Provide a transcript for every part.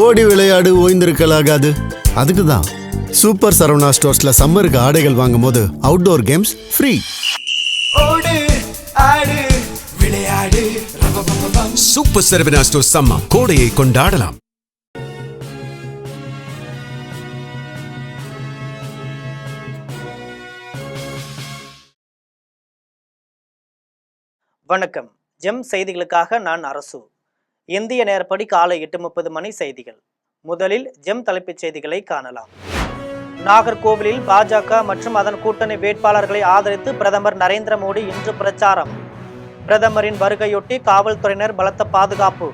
ஓடி விளையாடு ஓய்ந்திருக்கலாகாது. அதுக்கு தான் சூப்பர் சரவணா ஸ்டோர்ஸ்ல சம்மருக்கு ஆடைகள் வாங்கும் போது அவுட்டோர் கேம்ஸ் ஃப்ரீ. ஓடு ஆடு விளையாடு சூப்பர் சரவணா ஸ்டோர்ஸ் சம்மர் கோடையை கொண்டாடலாம். வணக்கம். ஜெம் செய்திகளுக்காக நான் அரசு. இந்திய நேரப்படி காலை 8:30 மணி செய்திகள். முதலில் ஜெம் தலைப்புச் செய்திகளை காணலாம். நாகர்கோவிலில் பாஜக மற்றும் அதன் கூட்டணி வேட்பாளர்களை ஆதரித்து பிரதமர் நரேந்திர மோடி இன்று பிரச்சாரம். பிரதமரின் வருகையொட்டி காவல்துறையினர் பலத்த பாதுகாப்பு.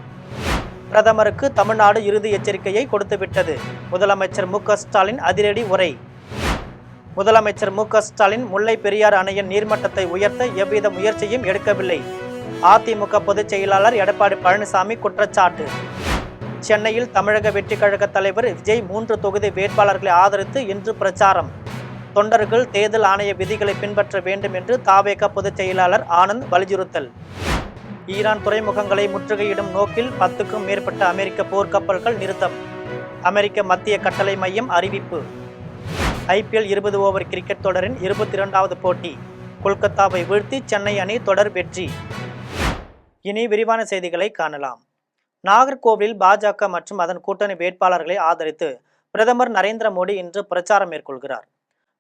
பிரதமருக்கு தமிழ்நாடு இறுதி எச்சரிக்கையை கொடுத்துவிட்டது. முதலமைச்சர் மு.க. ஸ்டாலின் அதிரடி உரை. முதலமைச்சர் மு.க. ஸ்டாலின் முல்லை பெரியாறு அணையின் நீர்மட்டத்தை உயர்த்த எவ்வித முயற்சியும் எடுக்கவில்லை. அதிமுக பொதுச் செயலாளர் எடப்பாடி பழனிசாமி குற்றச்சாட்டு. சென்னையில் தமிழக வெற்றி கழக தலைவர் விஜய் 3 தொகுதி வேட்பாளர்களை ஆதரித்து இன்று பிரச்சாரம். தொண்டர்கள் தேர்தல் ஆணைய விதிகளை பின்பற்ற வேண்டும் என்று தவேக பொதுச் செயலாளர் ஆனந்த் வலியுறுத்தல். ஈரான் துறைமுகங்களை முற்றுகையிடும் நோக்கில் 10க்கும் மேற்பட்ட அமெரிக்க போர்க்கப்பல்கள் நிறுத்தம். அமெரிக்க மத்திய கட்டளை மையம் அறிவிப்பு. IPL 20 ஓவர் கிரிக்கெட் தொடரின் 22வது போட்டி. கொல்கத்தாவை வீழ்த்தி சென்னை அணி தொடர் வெற்றி. இனி விரிவான செய்திகளை காணலாம். நாகர்கோவிலில் பாஜக மற்றும் அதன் கூட்டணி வேட்பாளர்களை ஆதரித்து பிரதமர் நரேந்திர மோடி இன்று பிரச்சாரம் மேற்கொள்கிறார்.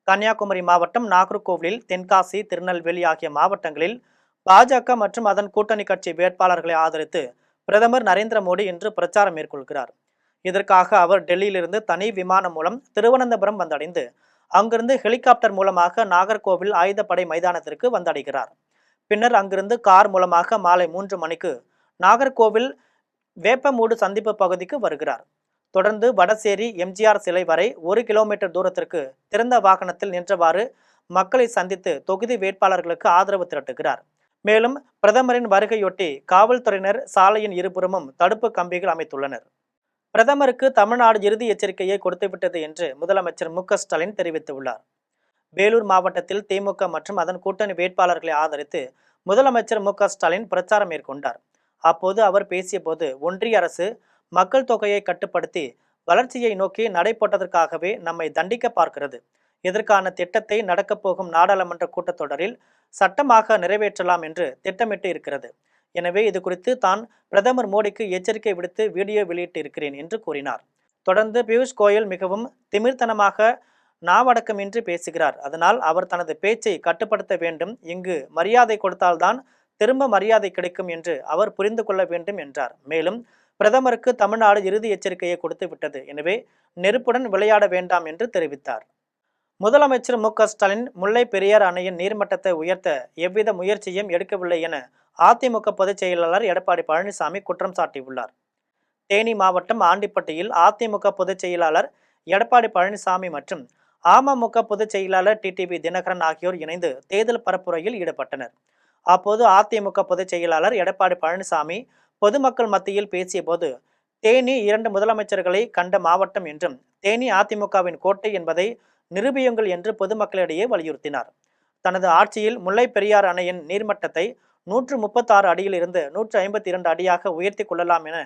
கன்னியாகுமரி மாவட்டம் நாகர்கோவிலில், தென்காசி, திருநெல்வேலி ஆகிய மாவட்டங்களில் பாஜக மற்றும் அதன் கூட்டணி கட்சி வேட்பாளர்களை ஆதரித்து பிரதமர் நரேந்திர மோடி இன்று பிரச்சாரம் மேற்கொள்கிறார். இதற்காக அவர் டெல்லியிலிருந்து தனி விமானம் மூலம் திருவனந்தபுரம் வந்தடைந்து அங்கிருந்து ஹெலிகாப்டர் மூலமாக நாகர்கோவில் ஆயுதப்படை மைதானத்திற்கு வந்தடைகிறார். பின்னர் அங்கிருந்து கார் மூலமாக மாலை 3 மணிக்கு நாகர்கோவில் வேப்பமூடு சந்திப்பு பகுதிக்கு வருகிறார். தொடர்ந்து வடசேரி எம்ஜிஆர் சிலை வரை 1 கிலோமீட்டர் தூரத்திற்கு திறந்த வாகனத்தில் நின்றவாறு மக்களை சந்தித்து தொகுதி வேட்பாளர்களுக்கு ஆதரவு திரட்டுகிறார். மேலும் பிரதமரின் வருகையொட்டி காவல்துறையினர் சாலையின் இருபுறமும் தடுப்பு கம்பிகள் அமைத்துள்ளனர். பிரதமருக்கு தமிழ்நாடு இறுதி எச்சரிக்கையை கொடுத்துவிட்டது என்று முதலமைச்சர் மு.க. ஸ்டாலின் தெரிவித்துள்ளார். வேலூர் மாவட்டத்தில் திமுக மற்றும் அதன் கூட்டணி வேட்பாளர்களை ஆதரித்து முதலமைச்சர் மு.க. ஸ்டாலின் பிரச்சாரம் மேற்கொண்டார். அப்போது அவர் பேசிய போது, ஒன்றிய அரசு மக்கள் தொகையை கட்டுப்படுத்தி வளர்ச்சியை நோக்கி நடை போட்டதற்காகவே நம்மை தண்டிக்க பார்க்கிறது. இதற்கான திட்டத்தை நடக்கப் போகும் நாடாளுமன்ற கூட்டத்தொடரில் சட்டமாக நிறைவேற்றலாம் என்று திட்டமிட்டு இருக்கிறது. எனவே இது குறித்து தான் பிரதமர் மோடிக்கு எச்சரிக்கை விடுத்து வீடியோ வெளியிட்டு இருக்கிறேன் என்று கூறினார். தொடர்ந்து பியூஷ் கோயல் மிகவும் திமிர்த்தனமாக நாவடக்கமின்றி பேசுகிறார். அதனால் அவர் தனது பேச்சை கட்டுப்படுத்த வேண்டும். இங்கு மரியாதை கொடுத்தால்தான் திரும்ப மரியாதை கிடைக்கும் என்று அவர் புரிந்து கொள்ள வேண்டும் என்றார். மேலும் பிரதமருக்கு தமிழ்நாடு இறுதி எச்சரிக்கையை கொடுத்து விட்டது. எனவே நெருப்புடன் விளையாட வேண்டாம் என்று தெரிவித்தார். முதலமைச்சர் மு.க. ஸ்டாலின் முல்லை பெரியாறு அணையின் நீர்மட்டத்தை உயர்த்த எவ்வித முயற்சியும் எடுக்கவில்லை என அதிமுக பொதுச் செயலாளர் எடப்பாடி பழனிசாமி குற்றம் சாட்டியுள்ளார். தேனி மாவட்டம் ஆண்டிப்பட்டியில் அதிமுக பொதுச் செயலாளர் எடப்பாடி பழனிசாமி மற்றும் அமமுக பொதுச் செயலாளர் டிடிவி தினகரன் ஆகியோர் இணைந்து தேர்தல் பரப்புரையில் ஈடுபட்டனர். அப்போது அதிமுக பொதுச் செயலாளர் எடப்பாடி பழனிசாமி பொதுமக்கள் மத்தியில் பேசிய போது, தேனி 2 முதலமைச்சர்களை கண்ட மாவட்டம் என்றும் தேனி அதிமுகவின் கோட்டை என்பதை நிரூபியுங்கள் என்று பொதுமக்களிடையே வலியுறுத்தினார். தனது ஆட்சியில் முல்லை பெரியாறு அணையின் நீர்மட்டத்தை 136 அடியில் இருந்து 152 அடியாக உயர்த்தி கொள்ளலாம் என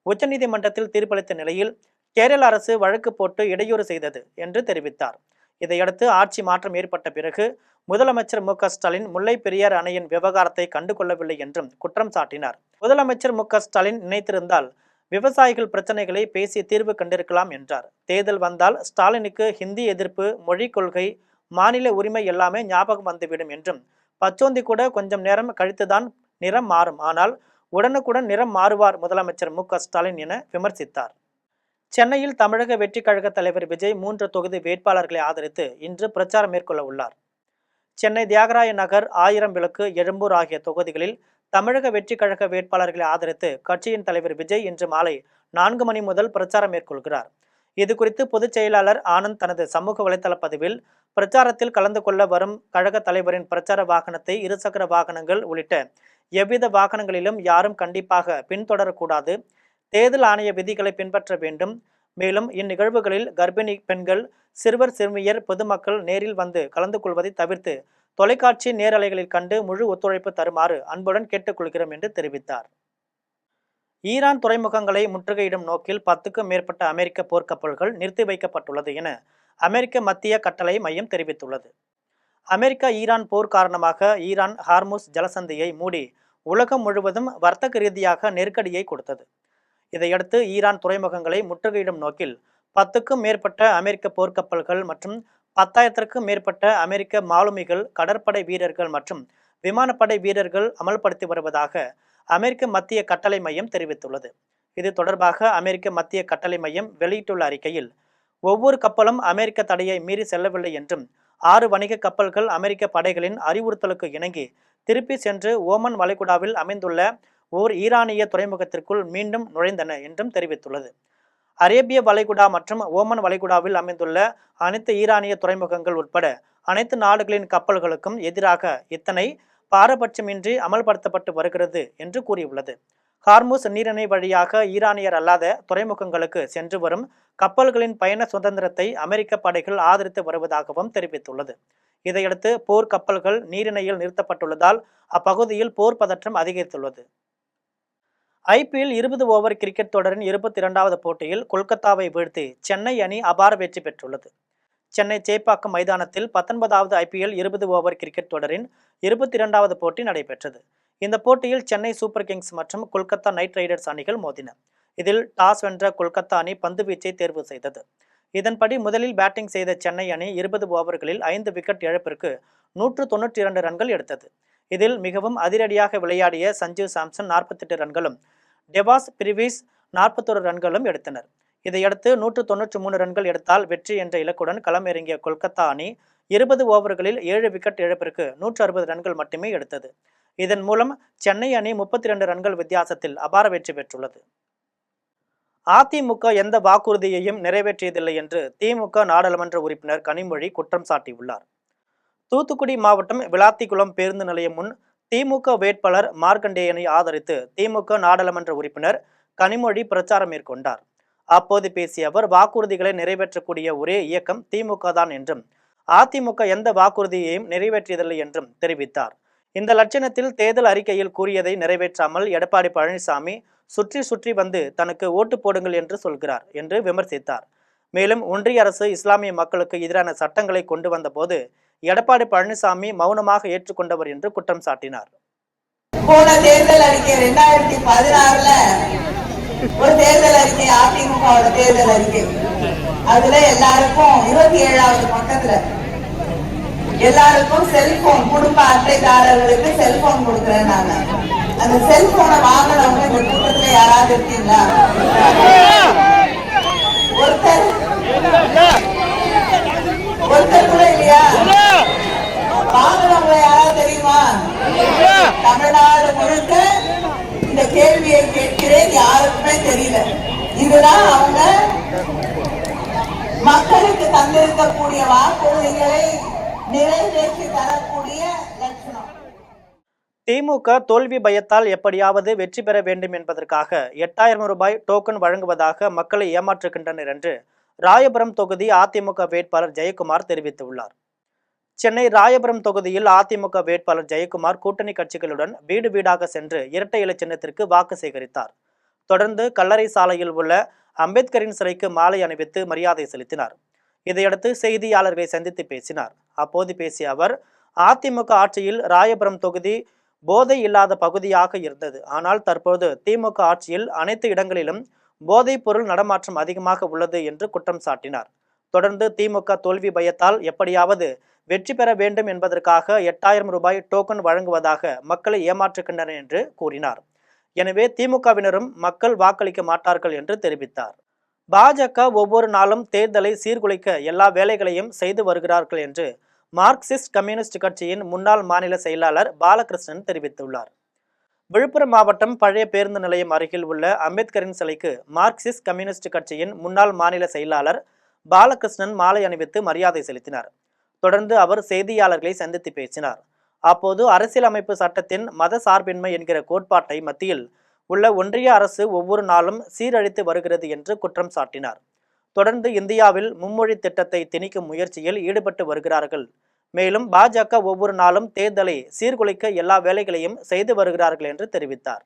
உச்சநீதிமன்றத்தில் தீர்ப்பளித்த நிலையில் கேரள அரசு வழக்கு போட்டு இடையூறு செய்தது என்று தெரிவித்தார். இதையடுத்து ஆட்சி மாற்றம் ஏற்பட்ட பிறகு முதலமைச்சர் மு.க. ஸ்டாலின் முல்லை பெரியாறு அணையின் விவகாரத்தை கண்டுகொள்ளவில்லை என்றும் குற்றம் சாட்டினார். முதலமைச்சர் மு.க. ஸ்டாலின் நினைத்திருந்தால் விவசாயிகள் பிரச்சனைகளை பேசி தீர்வு கண்டிருக்கலாம் என்றார். தேர்தல் வந்தால் ஸ்டாலினுக்கு ஹிந்தி எதிர்ப்பு, மொழி கொள்கை, மாநில உரிமை எல்லாமே ஞாபகம் வந்துவிடும் என்றும், பச்சோந்தி கூட கொஞ்சம் நேரம் கழித்துதான் நிறம் மாறும், ஆனால் உடனுக்குடன் நிறம் மாறுவார் முதலமைச்சர் மு.க. ஸ்டாலின் என விமர்சித்தார். சென்னையில் தமிழக வெற்றி கழக தலைவர் விஜய் 3 தொகுதி வேட்பாளர்களை ஆதரித்து இன்று பிரச்சாரம் மேற்கொள்ள உள்ளார். சென்னை தியாகராய நகர், 1000 விளக்கு, எழும்பூர் ஆகிய தொகுதிகளில் தமிழக வெற்றி கழக வேட்பாளர்களை ஆதரித்து கட்சியின் தலைவர் விஜய் இன்று மாலை 4 மணி முதல் பிரச்சாரம் மேற்கொள்கிறார். இதுகுறித்து பொதுச் செயலாளர் ஆனந்த் தனது சமூக வலைதள பதிவில், பிரச்சாரத்தில் கலந்து கொள்ள வரும் கழக தலைவரின் பிரச்சார வாகனத்தை இருசக்கர வாகனங்கள் உள்ளிட்ட எவ்வித வாகனங்களிலும் யாரும் கண்டிப்பாக பின்தொடரக்கூடாது. தேர்தல் ஆணைய விதிகளை பின்பற்ற வேண்டும். மேலும் இந்நிகழ்வுகளில் கர்ப்பிணி பெண்கள், சிறுவர் சிறுமியர், பொதுமக்கள் நேரில் வந்து கலந்து கொள்வதை தவிர்த்து தொலைக்காட்சி நேரலைகளில் கண்டு முழு ஒத்துழைப்பு தருமாறு அன்புடன் கேட்டுக்கொள்கிறோம் என்று தெரிவித்தார். ஈரான் துறைமுகங்களை முற்றுகையிடும் நோக்கில் 10க்கும் மேற்பட்ட அமெரிக்க போர்க்கப்பல்கள் நிறுத்தி வைக்கப்பட்டுள்ளது என அமெரிக்க மத்திய கட்டளை மையம் தெரிவித்துள்ளது. அமெரிக்கா ஈரான் போர் காரணமாக ஈரான் ஹார்முஸ் ஜலசந்தியை மூடி உலகம் முழுவதும் வர்த்தக ரீதியாக நெருக்கடியை கொடுத்தது. இதையடுத்து ஈரான் துறைமுகங்களை முற்றுகையிடும் நோக்கில் 10க்கும் மேற்பட்ட அமெரிக்க போர்க்கப்பல்கள் மற்றும் 10,000க்கும் மேற்பட்ட அமெரிக்க மாலுமிகள், கடற்படை வீரர்கள் மற்றும் விமானப்படை வீரர்கள் அமல்படுத்தி வருவதாக அமெரிக்க மத்திய கட்டளை மையம் தெரிவித்துள்ளது. இது தொடர்பாக அமெரிக்க மத்திய கட்டளை மையம் வெளியிட்டுள்ள அறிக்கையில், ஒவ்வொரு கப்பலும் அமெரிக்க தடையை மீறி செல்லவில்லை என்றும் 6 வணிக கப்பல்கள் அமெரிக்க படைகளின் அறிவுறுத்தலுக்கு இணங்கி திருப்பி சென்று ஓமன் வளைகுடாவில் அமைந்துள்ள ஓர் ஈரானிய துறைமுகத்திற்குள் மீண்டும் நுழைந்தன என்றும் தெரிவித்துள்ளது. அரேபிய வளைகுடா மற்றும் ஓமன் வளைகுடாவில் அமைந்துள்ள அனைத்து ஈரானிய துறைமுகங்கள் உட்பட அனைத்து நாடுகளின் கப்பல்களுக்கும் எதிராக இத்தனை பாரபட்சமின்றி அமல்படுத்தப்பட்டு வருகிறது என்று கூறியுள்ளது. ஹார்முஸ் நீரிணை வழியாக ஈரானியர் அல்லாத துறைமுகங்களுக்கு சென்று வரும் கப்பல்களின் பயண சுதந்திரத்தை அமெரிக்க படைகள் ஆதரித்து வருவதாகவும் தெரிவித்துள்ளது. இதையடுத்து போர் கப்பல்கள் நீரிணையில் நிறுத்தப்பட்டுள்ளதால் அப்பகுதியில் போர் பதற்றம் அதிகரித்துள்ளது. IPL 20 ஓவர் கிரிக்கெட் தொடரின் 22வது போட்டியில் கொல்கத்தாவை வீழ்த்தி சென்னை அணி அபார வெற்றி பெற்றுள்ளது. சென்னை சேப்பாக்கம் மைதானத்தில் 19வது IPL 20 ஓவர் கிரிக்கெட் தொடரின் 22வது போட்டி நடைபெற்றது. இந்த போட்டியில் சென்னை சூப்பர் கிங்ஸ் மற்றும் கொல்கத்தா நைட் ரைடர்ஸ் அணிகள் மோதின. இதில் டாஸ் வென்ற கொல்கத்தா அணி பந்து வீச்சை தேர்வு செய்தது. இதன்படி முதலில் பேட்டிங் செய்த சென்னை அணி 20 ஓவர்களில் 5 விக்கெட் இழப்பிற்கு 192 ரன்கள் எடுத்தது. இதில் மிகவும் அதிரடியாக விளையாடிய சஞ்சு சாம்சன் 48 ரன்களும், டெவாஸ் பிரிவிஸ் 41 ரன்களும் எடுத்தனர். இதையடுத்து 193 ரன்கள் எடுத்தால் வெற்றி என்ற இலக்குடன் களமிறங்கிய கொல்கத்தா அணி 20 ஓவர்களில் 7 விக்கெட் இழப்பிற்கு 160 ரன்கள் மட்டுமே எடுத்தது. இதன் மூலம் சென்னை அணி 32 ரன்கள் வித்தியாசத்தில் அபார வெற்றி பெற்றுள்ளது. அதிமுக எந்த வாக்குறுதியையும் நிறைவேற்றியதில்லை என்று திமுக நாடாளுமன்ற உறுப்பினர் கனிமொழி குற்றம் சாட்டியுள்ளார். தூத்துக்குடி மாவட்டம் விளாத்திக்குளம் பேருந்து நிலையம் முன் திமுக வேட்பாளர் மார்க்கண்டேயனை ஆதரித்து திமுக நாடாளுமன்ற உறுப்பினர் கனிமொழி பிரச்சாரம் மேற்கொண்டார். அப்போது பேசிய அவர், வாக்குறுதிகளை நிறைவேற்றக்கூடிய ஒரே இயக்கம் திமுக தான் என்றும் அதிமுக எந்த வாக்குறுதியையும் நிறைவேற்றியதில்லை என்றும் தெரிவித்தார். இந்த லட்சணத்தில் தேர்தல் அறிக்கையில் கூறியதை நிறைவேற்றாமல் எடப்பாடி பழனிசாமி சுற்றி சுற்றி வந்து தனக்கு ஓட்டு போடுங்கள் என்று சொல்கிறார் என்று விமர்சித்தார். மேலும் ஒன்றிய அரசு இஸ்லாமிய மக்களுக்கு எதிரான சட்டங்களை கொண்டு வந்த போது எடப்பாடி பழனிசாமி மௌனமாக ஏற்றுக்கொண்டவர் என்று குற்றம் சாட்டினார். போன தேர்தல் அறிக்கை 2016ல ஒரு தேர்தல் அறிக்கை, அதிமுக தேர்தல் அறிக்கை, அதுல எல்லாருக்கும் 27வது பக்கத்துல எல்லாருக்கும் செல்போன், குடும்ப அட்டைதாரர்களுக்கு செல்போன் கொடுக்கிறேன். நாங்க அந்த செல்போனை வாங்கினவங்க இந்த கூட்டத்துல யாராவது இருக்கீங்களா? ஒருத்தர் கூட இல்லையா? வாங்கினவங்க யாராவது தெரியுமா? தமிழ்நாடு முழுக்க இந்த கேள்வியை கேட்கிறேன், யாருக்குமே தெரியல. இதுதான் அவங்க மக்களுக்கு தந்திருக்கக்கூடிய வாக்குறுதிகளை நிறைவேற்றி தரக்கூடிய லட்சணம். திமுக தோல்வி பயத்தால் எப்படியாவது வெற்றி பெற வேண்டும் என்பதற்காக 8000 ரூபாய் டோக்கன் வழங்குவதாக மக்களை ஏமாற்றுகின்றனர் என்று ராயபுரம் தொகுதி அதிமுக வேட்பாளர் ஜெயக்குமார் தெரிவித்துள்ளார். சென்னை ராயபுரம் தொகுதியில் அதிமுக வேட்பாளர் ஜெயக்குமார் கூட்டணி கட்சிகளுடன் வீடு வீடாக சென்று இரட்டை இலை சின்னத்திற்கு வாக்கு சேகரித்தார். தொடர்ந்து கல்லறை சாலையில் உள்ள அம்பேத்கரின் சிலைக்கு மாலை அணிவித்து மரியாதை செலுத்தினார். இதையடுத்து செய்தியாளர்களை சந்தித்து பேசினார். அப்போது பேசிய அவர், அதிமுக ஆட்சியில் ராயபுரம் தொகுதி போதை இல்லாத பகுதியாக இருந்தது. ஆனால் தற்போது திமுக ஆட்சியில் அனைத்து இடங்களிலும் போதைப் பொருள் நடமாட்டம் அதிகமாக உள்ளது என்று குற்றம் சாட்டினார். தொடர்ந்து திமுக தோல்வி பயத்தால் எப்படியாவது வெற்றி பெற வேண்டும் என்பதற்காக 8000 ரூபாய் டோக்கன் வழங்குவதாக மக்களை ஏமாற்றுகின்றனர் என்று கூறினார். எனவே திமுகவினரும் மக்கள் வாக்களிக்க மாட்டார்கள் என்று தெரிவித்தார். பாஜக ஒவ்வொரு நாளும் தேர்தலை சீர்குலைக்க எல்லா வேலைகளையும் செய்து வருகிறார்கள் என்று மார்க்சிஸ்ட் கம்யூனிஸ்ட் கட்சியின் முன்னாள் மாநில செயலாளர் பாலகிருஷ்ணன் தெரிவித்துள்ளார். விழுப்புரம் மாவட்டம் பழைய பேருந்து நிலையம் அருகில் உள்ள அம்பேத்கரின் சிலைக்கு மார்க்சிஸ்ட் கம்யூனிஸ்ட் கட்சியின் முன்னாள் மாநில செயலாளர் பாலகிருஷ்ணன் மாலை அணிவித்து மரியாதை செலுத்தினார். தொடர்ந்து அவர் செய்தியாளர்களை சந்தித்து பேசினார். அப்போது அரசியலமைப்பு சட்டத்தின் மத சார்பின்மை என்கிற கோட்பாட்டை மத்தியில் உள்ள ஒன்றிய அரசு ஒவ்வொரு நாளும் சீரழித்து வருகிறது என்று குற்றம் சாட்டினார். தொடர்ந்து இந்தியாவில் மும்மொழி திட்டத்தை திணிக்கும் முயற்சியில் ஈடுபட்டு வருகிறார்கள். மேலும் பாஜக ஒவ்வொரு நாளும் தேர்தலை சீர்குலைக்க எல்லா வேலைகளையும் செய்து வருகிறார்கள் என்று தெரிவித்தார்.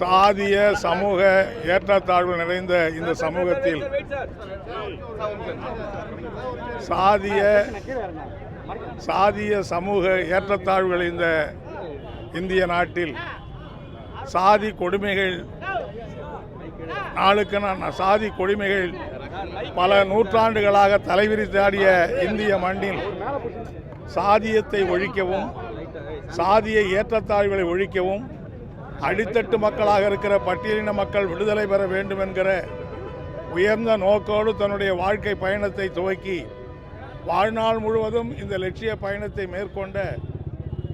சாதிய சமூக ஏற்றத்தாழ்வு நிறைந்த இந்த சமூகத்தில் சாதிய சமூக ஏற்றத்தாழ்வுகள் இந்த இந்திய நாட்டில் சாதி கொடுமைகள் சாதி கொடுமைகள் பல நூற்றாண்டுகளாக தலைவிரித்தாடிய இந்திய மண்ணில் சாதியத்தை ஒழிக்கவும் சாதிய ஏற்றத்தாழ்வுகளை ஒழிக்கவும் அடித்தட்டு மக்களாக இருக்கிற பட்டியலின மக்கள் விடுதலை பெற வேண்டும் என்கிற உயர்ந்த நோக்கோடு தன்னுடைய வாழ்க்கை பயணத்தை துவக்கி வாழ்நாள் முழுவதும் இந்த லட்சிய பயணத்தை மேற்கொண்ட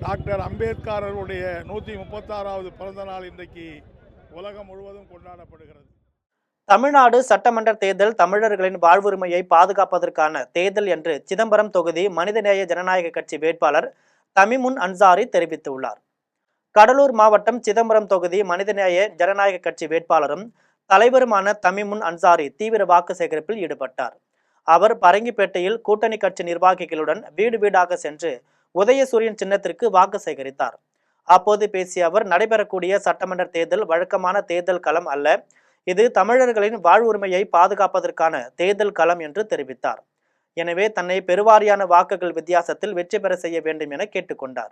டாக்டர் அம்பேத்கர் அவருடைய 136வது பிறந்த நாள் இன்றைக்கு உலகம் முழுவதும் கொண்டாடப்படுகிறது. தமிழ்நாடு சட்டமன்ற தேர்தல் தமிழர்களின் வாழ்வுரிமையை பாதுகாப்பதற்கான தேர்தல் என்று சிதம்பரம் தொகுதி மனிதநேய ஜனநாயக கட்சி வேட்பாளர் தமிமுன் அன்சாரி தெரிவித்துள்ளார். கடலூர் மாவட்டம் சிதம்பரம் தொகுதி மனிதநேய ஜனநாயக கட்சி வேட்பாளரும் தலைவருமான தமிமுன் அன்சாரி தீவிர வாக்கு சேகரிப்பில் ஈடுபட்டார். அவர் பரங்கிப்பேட்டையில் கூட்டணி கட்சி நிர்வாகிகளுடன் வீடு வீடாக சென்று உதயசூரியன் சின்னத்திற்கு வாக்கு சேகரித்தார். அப்போது பேசிய அவர், நடைபெறக்கூடிய சட்டமன்ற தேர்தல் வழக்கமான தேர்தல் களம் அல்ல, இது தமிழர்களின் வாழ்வுரிமையை பாதுகாப்பதற்கான தேர்தல் களம் என்று தெரிவித்தார். எனவே தன்னை பெருவாரியான வாக்குகள் வித்தியாசத்தில் வெற்றி பெற செய்ய வேண்டும் என கேட்டுக்கொண்டார்.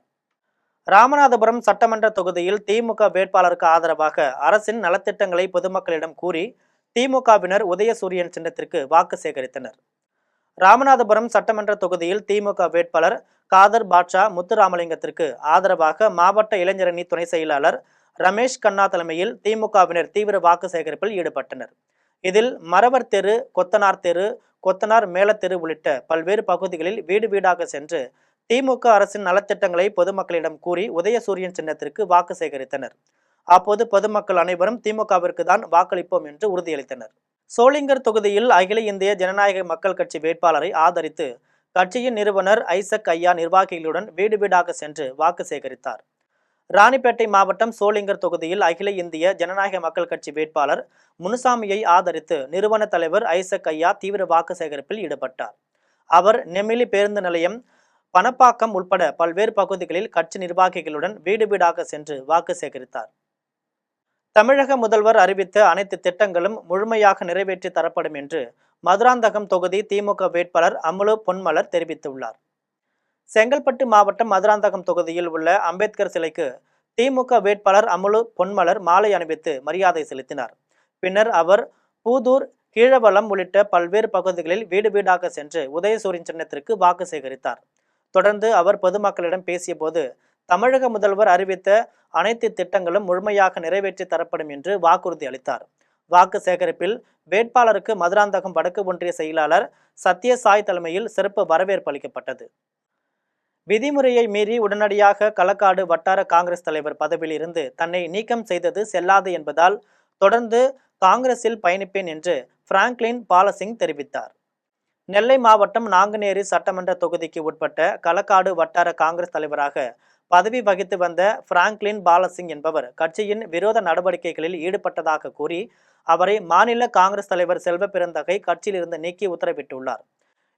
ராமநாதபுரம் சட்டமன்ற தொகுதியில் திமுக வேட்பாளருக்கு ஆதரவாக அரசின் நலத்திட்டங்களை பொதுமக்களிடம் கூறி திமுகவினர் உதயசூரியன் சின்னத்திற்கு வாக்கு சேகரித்தனர். ராமநாதபுரம் சட்டமன்ற தொகுதியில் திமுக வேட்பாளர் காதர் பாட்ஷா முத்துராமலிங்கத்திற்கு ஆதரவாக மாவட்ட இளைஞரணி துணை செயலாளர் ரமேஷ் கண்ணா தலைமையில் திமுகவினர் தீவிர வாக்கு சேகரிப்பில் ஈடுபட்டனர். இதில் மரவர் தெரு, கொத்தனார் தெரு, கொத்தனார் மேலத்தெரு உள்ளிட்ட பல்வேறு பகுதிகளில் வீடு வீடாக சென்று திமுக அரசின் நலத்திட்டங்களை பொதுமக்களிடம் கூறி உதயசூரியன் சின்னத்திற்கு வாக்கு சேகரித்தனர். அப்போது பொதுமக்கள் அனைவரும் திமுகவிற்கு தான் வாக்களிப்போம் என்று உறுதியளித்தனர். சோளிங்கர் தொகுதியில் அகில இந்திய ஜனநாயக மக்கள் கட்சி வேட்பாளரை ஆதரித்து கட்சியின் நிறுவனர் ஐசக் ஐயா நிர்வாகிகளுடன் வீடு வீடாக சென்று வாக்கு சேகரித்தார். ராணிப்பேட்டை மாவட்டம் சோளிங்கர் தொகுதியில் அகில இந்திய ஜனநாயக மக்கள் கட்சி வேட்பாளர் முனுசாமியை ஆதரித்து நிறுவன தலைவர் ஐசக் ஐயா தீவிர வாக்கு சேகரிப்பில் ஈடுபட்டார். அவர் நெமிலி பேருந்து நிலையம், பணப்பாக்கம் உட்பட பல்வேறு பகுதிகளில் கட்சி நிர்வாகிகளுடன் வீடு வீடாக சென்று வாக்கு சேகரித்தார். தமிழக முதல்வர் அறிவித்த அனைத்து திட்டங்களும் முழுமையாக நிறைவேற்றி தரப்படும் என்று மதுராந்தகம் தொகுதி திமுக வேட்பாளர் அமுலு பொன்மலர் தெரிவித்துள்ளார். செங்கல்பட்டு மாவட்டம் மதுராந்தகம் தொகுதியில் உள்ள அம்பேத்கர் சிலைக்கு திமுக வேட்பாளர் அமுலு பொன்மலர் மாலை அணிவித்து மரியாதை செலுத்தினார். பின்னர் அவர் பூதூர், கீழவளம் உள்ளிட்ட பல்வேறு பகுதிகளில் வீடு வீடாக சென்று உதயசூரியன் சின்னத்திற்கு வாக்கு சேகரித்தார். தொடர்ந்து அவர் பொதுமக்களிடம் பேசிய போது, தமிழக முதல்வர் அறிவித்த அனைத்து திட்டங்களும் முழுமையாக நிறைவேற்றி தரப்படும் என்று வாக்குறுதி அளித்தார். வாக்கு சேகரிப்பில் வேட்பாளருக்கு மதுராந்தகம் வடக்கு ஒன்றிய செயலாளர் சத்யசாய் தலைமையில் சிறப்பு வரவேற்பு அளிக்கப்பட்டது. விதிமுறையை மீறி உடனடியாக களக்காடு வட்டார காங்கிரஸ் தலைவர் பதவியில் இருந்து தன்னை நீக்கம் செய்தது செல்லாது என்பதால் தொடர்ந்து காங்கிரஸில் பயணிப்பேன் என்று பிராங்க்லின் பாலசிங் தெரிவித்தார். நெல்லை மாவட்டம் நாங்குநேரி சட்டமன்ற தொகுதிக்கு உட்பட்ட களக்காடு வட்டார காங்கிரஸ் தலைவராக பதவி வகித்து வந்த பிராங்க்லின் பாலசிங் என்பவர் கட்சியின் விரோத நடவடிக்கைகளில் ஈடுபட்டதாக கூறி அவரை மாநில காங்கிரஸ் தலைவர் செல்வ பெருந்தகை கட்சியிலிருந்து நீக்கி உத்தரவிட்டுள்ளார்.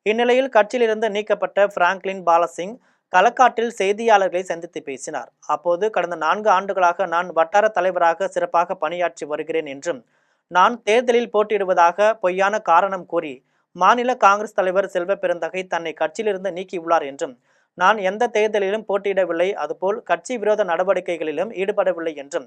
இந்நிலையில் கட்சியிலிருந்து நீக்கப்பட்ட பிராங்க்லின் பாலசிங் களக்காட்டில் செய்தியாளர்களை சந்தித்து பேசினார். அப்போது, கடந்த 4 ஆண்டுகளாக நான் வட்டார தலைவராக சிறப்பாக பணியாற்றி வருகிறேன் என்றும், நான் தேர்தலில் போட்டியிடுவதாக பொய்யான காரணம் கூறி மாநில காங்கிரஸ் தலைவர் செல்வ பெருந்தகை தன்னை கட்சியிலிருந்து நீக்கியுள்ளார் என்றும், நான் எந்த தேர்தலிலும் போட்டியிடவில்லை, அதுபோல் கட்சி விரோத நடவடிக்கைகளிலும் ஈடுபடவில்லை என்றும்,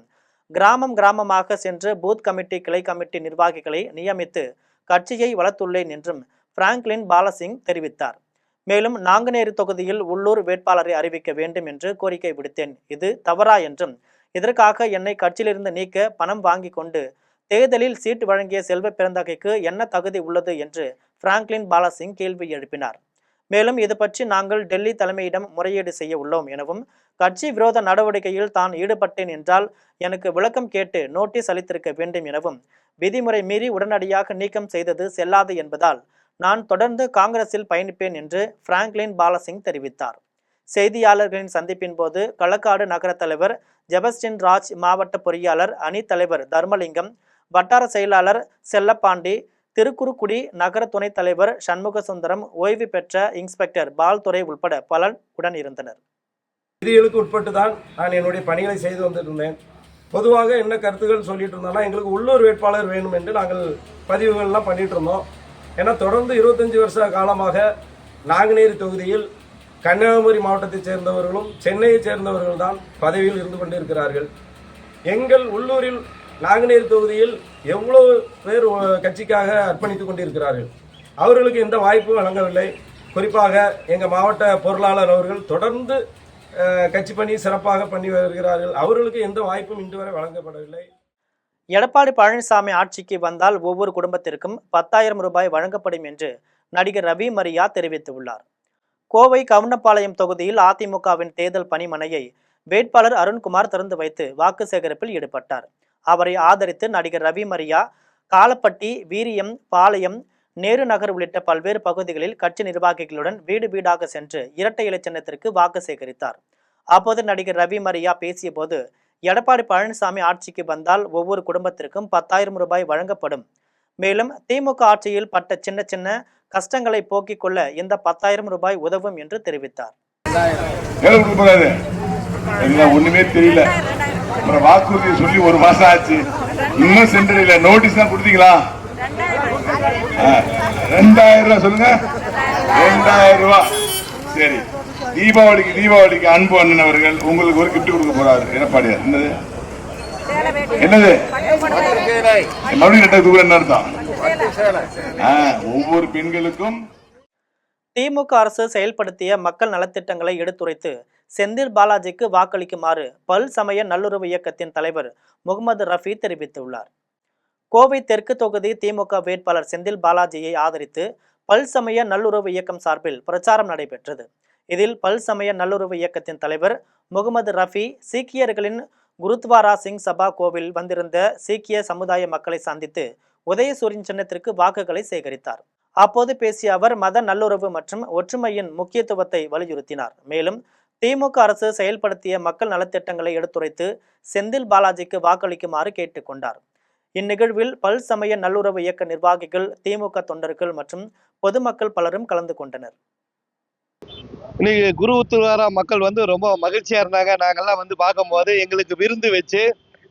கிராமமாக சென்று பூத் கமிட்டி, கிளை கமிட்டி நிர்வாகிகளை நியமித்து கட்சியை வளர்த்துள்ளேன் என்றும் பிராங்க்லின் பாலசிங் தெரிவித்தார். மேலும் நாங்குநேரி தொகுதியில் உள்ளூர் வேட்பாளரை அறிவிக்க வேண்டும் என்று கோரிக்கை விடுத்தேன். இது தவறா என்றும், இதற்காக என்னை கட்சியிலிருந்து நீக்க பணம் வாங்கி கொண்டு தேர்தலில் சீட்டு வழங்கிய செல்வ பெருந்தகைக்கு என்ன தகுதி உள்ளது என்று பிராங்க்லின் பாலசிங் கேள்வி எழுப்பினார். மேலும் இது பற்றி நாங்கள் டெல்லி தலைமையிடம் முறையீடு செய்ய உள்ளோம் எனவும், கட்சி விரோத நடவடிக்கையில் தான் ஈடுபட்டேன் என்றால் எனக்கு விளக்கம் கேட்டு நோட்டீஸ் அளித்திருக்க வேண்டும் எனவும், விதிமுறை மீறி உடனடியாக நீக்கம் செய்தது செல்லாது என்பதால் நான் தொடர்ந்து காங்கிரஸில் பயணிப்பேன் என்று பிராங்க்லின் பாலசிங் தெரிவித்தார். செய்தியாளர்களின் சந்திப்பின் போது களக்காடு நகர தலைவர் ஜெபஸ்டின் ராஜ், மாவட்ட பொறியாளர் அணி தலைவர் தர்மலிங்கம், வட்டார செயலாளர் செல்லப்பாண்டி, திருக்குறுக்குடி நகர துணைத் தலைவர் சண்முக சுந்தரம், ஓய்வு பெற்ற இன்ஸ்பெக்டர் பால்துரை உட்பட பலர் உடன் இருந்தனர். விதிகளுக்கு உட்பட்டு தான் நான் என்னுடைய பணிகளை செய்து வந்துட்டு பொதுவாக என்ன கருத்துக்கள் சொல்லிட்டு இருந்தோம்னா எங்களுக்கு உள்ளூர் வேட்பாளர் வேணும் என்று நாங்கள் பதிவுகள்லாம் பண்ணிட்டு இருந்தோம். ஏன்னா தொடர்ந்து 25 வருஷ காலமாக நாங்குநேரி தொகுதியில் கன்னியாகுமரி மாவட்டத்தைச் சேர்ந்தவர்களும் சென்னையைச் சேர்ந்தவர்கள் தான் பதவியில் இருந்து கொண்டிருக்கிறார்கள். எங்கள் உள்ளூரில் நாங்குநேரி தொகுதியில் எவ்வளவு பேர் கட்சிக்காக அர்ப்பணித்துக் கொண்டிருக்கிறார்கள். அவர்களுக்கு எந்த வாய்ப்பும் வழங்கவில்லை. குறிப்பாக எங்கள் மாவட்ட பொருளாளர் அவர்கள் தொடர்ந்து கட்சி பணி சிறப்பாக பண்ணி வருகிறார்கள். அவர்களுக்கு எந்த வாய்ப்பும் இன்று வரை வழங்கப்படவில்லை. எடப்பாடி பழனிசாமி ஆட்சிக்கு வந்தால் ஒவ்வொரு குடும்பத்திற்கும் 10,000 ரூபாய் வழங்கப்படும் என்று நடிகர் ரவி மரியா தெரிவித்துள்ளார். கோவை கவுண்டம்பாளையம் தொகுதியில் அதிமுகவின் தேர்தல் பணிமனையை வேட்பாளர் அருண்குமார் திறந்து வைத்து வாக்கு சேகரிப்பில் ஈடுபட்டார். அவரை ஆதரித்து நடிகர் ரவி மரியா காலப்பட்டி, வீரியம், பாளையம், நேரு நகர் உள்ளிட்ட பல்வேறு பகுதிகளில் கட்சி நிர்வாகிகளுடன் வீடு வீடாக சென்று இரட்டை இலை சின்னத்திற்கு வாக்கு சேகரித்தார். அப்போது நடிகர் ரவி மரியா பேசிய போது, எடப்பாடி பழனிசாமி ஆட்சிக்கு வந்தால் ஒவ்வொரு குடும்பத்திற்கும் 10,000 ரூபாய் வழங்கப்படும். மேலும் திமுக ஆட்சியில் பட்ட சின்ன சின்ன கஷ்டங்களை போக்கிக் கொள்ள இந்த 10,000 ரூபாய் உதவும் என்று தெரிவித்தார். ஒண்ணுமே தெரியல. வாக்குறுதி சொல்லி 1 மாசம் ஆச்சு, இன்னும் சென்டர்ல நோட்டீஸ் தான் கொடுத்தீங்களா? 2,000 ரூபாய் சொல்லுங்க. 2,000 ரூபாய். சரி, தீபாவளிக்கு அன்பு அண்ணன் அவர்கள் உங்களுக்கு ஒரு கிஃப்ட் கொடுக்க போறாரு. எடப்பாடியார் என்னது மறுபடியும் என்ன அர்த்தம்? ஒவ்வொரு பெண்களுக்கும் திமுக அரசு செயல்படுத்திய மக்கள் நலத்திட்டங்களை எடுத்துரைத்து செந்தில் பாலாஜிக்கு வாக்களிக்குமாறு பல் சமய நல்லுறவு இயக்கத்தின் தலைவர் முகமது ரஃபி தெரிவித்துள்ளார். கோவை தெற்கு தொகுதி திமுக வேட்பாளர் செந்தில் பாலாஜியை ஆதரித்து பல் சமய நல்லுறவு இயக்கம் சார்பில் பிரச்சாரம் நடைபெற்றது. இதில் பல் சமய நல்லுறவு இயக்கத்தின் தலைவர் முகமது ரஃபி சீக்கியர்களின் குருத்வாரா சிங் சபா கோவில் வந்திருந்த சீக்கிய சமுதாய மக்களை சந்தித்து உதயசூரியன் சின்னத்திற்கு வாக்குகளை சேகரித்தார். அப்போது பேசிய அவர் மத நல்லுறவு மற்றும் ஒற்றுமையின் முக்கியத்துவத்தை வலியுறுத்தினார். மேலும் திமுக அரசு செயல்படுத்திய மக்கள் நலத்திட்டங்களை எடுத்துரைத்து செந்தில் பாலாஜிக்கு வாக்களிக்குமாறு கேட்டுக்கொண்டார். இந்நிகழ்வில் பல் சமய நல்லுறவு இயக்க நிர்வாகிகள், திமுக தொண்டர்கள் மற்றும் பொதுமக்கள் பலரும் கலந்து கொண்டனர். இன்னைக்கு குருத்துவாரா மக்கள் ரொம்ப மகிழ்ச்சியா இருந்தாங்க. நாங்கெல்லாம் பார்க்கும்போது எங்களுக்கு விருந்து வச்சு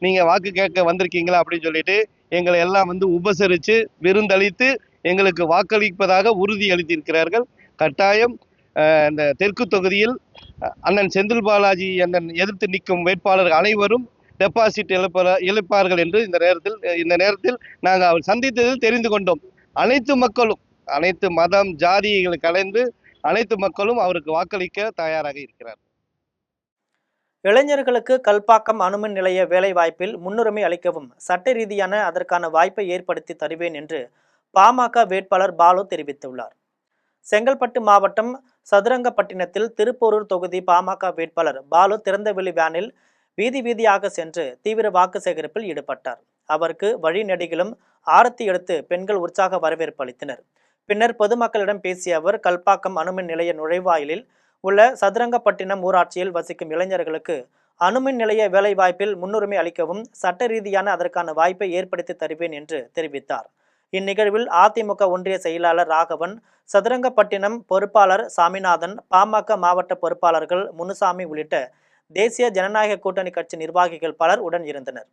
நீங்க வாக்கு கேட்க வந்திருக்கீங்களா அப்படின்னு சொல்லிட்டு எங்களை எல்லாம் உபசரித்து விருந்தளித்து எங்களுக்கு வாக்களிப்பதாக உறுதி அளித்திருக்கிறார்கள். கட்டாயம் இந்த தெற்கு தொகுதியில் அண்ணன் செந்தில் பாலாஜி அண்ணன் எதிர்த்து நிற்கும் வேட்பாளர்கள் அனைவரும் டெபாசிட் இழப்பார்கள் என்று இந்த நேரத்தில் நாங்கள் அவர் சந்தித்ததில் தெரிந்து கொண்டோம். அனைத்து மக்களும், அனைத்து மதம் ஜாதிகளை கலந்து அனைத்து மக்களும் அவருக்கு வாக்களிக்க தயாராக இருக்கிறார். இளைஞர்களுக்கு கல்பாக்கம் அணுமின் நிலைய வேலை வாய்ப்பில் முன்னுரிமை அளிக்கவும் சட்ட ரீதியான அதற்கான வாய்ப்பை ஏற்படுத்தி தருவேன் என்று பாமக வேட்பாளர் பாலு தெரிவித்துள்ளார். செங்கல்பட்டு மாவட்டம் சதுரங்கப்பட்டினத்தில் திருப்போரூர் தொகுதி பாமக வேட்பாளர் பாலு திறந்தவெளி வேனில் வீதி வீதியாக சென்று தீவிர வாக்கு சேகரிப்பில் ஈடுபட்டார். அவருக்கு வழிநெடுகிலும் ஆரத்தி எடுத்து பெண்கள் உற்சாக வரவேற்பு அளித்தனர். பின்னர் பொதுமக்களிடம் பேசிய அவர் கல்பாக்கம் அணுமின் நிலைய நுழைவாயிலில் உள்ள சதுரங்கப்பட்டினம் ஊராட்சியில் வசிக்கும் இளைஞர்களுக்கு அணுமின் நிலைய வேலைவாய்ப்பில் முன்னுரிமை அளிக்கவும் சட்ட ரீதியான அதற்கான வாய்ப்பை ஏற்படுத்தி தருவேன் என்று தெரிவித்தார். இந்நிகழ்வில் அதிமுக ஒன்றிய செயலாளர் ராகவன், சதுரங்கப்பட்டினம் பொறுப்பாளர் சாமிநாதன், பாமக மாவட்ட பொறுப்பாளர்கள் முனுசாமி உள்ளிட்ட தேசிய ஜனநாயக கூட்டணி கட்சி நிர்வாகிகள் பலர் உடன் இருந்தனர்.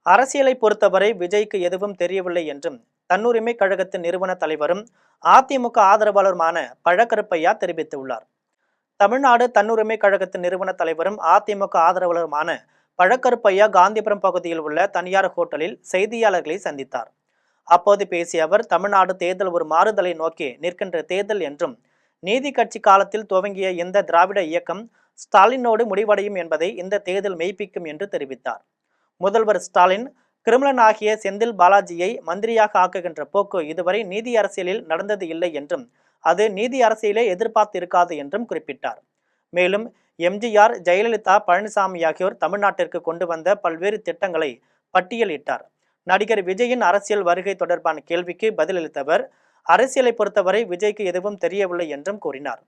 அரசியலை பொறுத்தவரை விஜய்க்கு எதுவும் தெரியவில்லை என்றும் தன்னுரிமை கழகத்தின் நிறுவன தலைவரும் அதிமுக ஆதரவாளருமான பழக்கருப்பையா தெரிவித்துள்ளார். தமிழ்நாடு தன்னுரிமை கழகத்தின் நிறுவன தலைவரும் அதிமுக ஆதரவாளருமான பழக்கருப்பையா காந்திபுரம் பகுதியில் உள்ள தனியார் ஹோட்டலில் செய்தியாளர்களை சந்தித்தார். அப்போது பேசிய அவர், தமிழ்நாடு தேர்தல் ஒரு மாறுதலை நோக்கி நிற்கின்ற தேர்தல் என்றும் நீதி கட்சி காலத்தில் துவங்கிய இந்த திராவிட இயக்கம் ஸ்டாலினோடு முடிவடையும் என்பதை இந்த தேர்தல் மெய்ப்பிக்கும் என்று தெரிவித்தார். முதல்வர் ஸ்டாலின் கிரிமினல் ஆகிய செந்தில் பாலாஜியை மந்திரியாக ஆக்குகின்ற போக்கு இதுவரை நீதி அரசியலில் நடந்தது இல்லை என்றும் அது நீதி அரசியலை எதிர்பார்த்து இருக்காது என்றும் குறிப்பிட்டார். மேலும் எம்ஜிஆர், ஜெயலலிதா, பழனிசாமி ஆகியோர் தமிழ்நாட்டிற்கு கொண்டு வந்த பல்வேறு திட்டங்களை பட்டியலிட்டார். நடிகர் விஜயின் அரசியல் வருகை தொடர்பான கேள்விக்கு பதிலளித்தவர், அரசியலை பொறுத்தவரை விஜய்க்கு எதுவும் தெரியவில்லை என்றும் கூறினார்.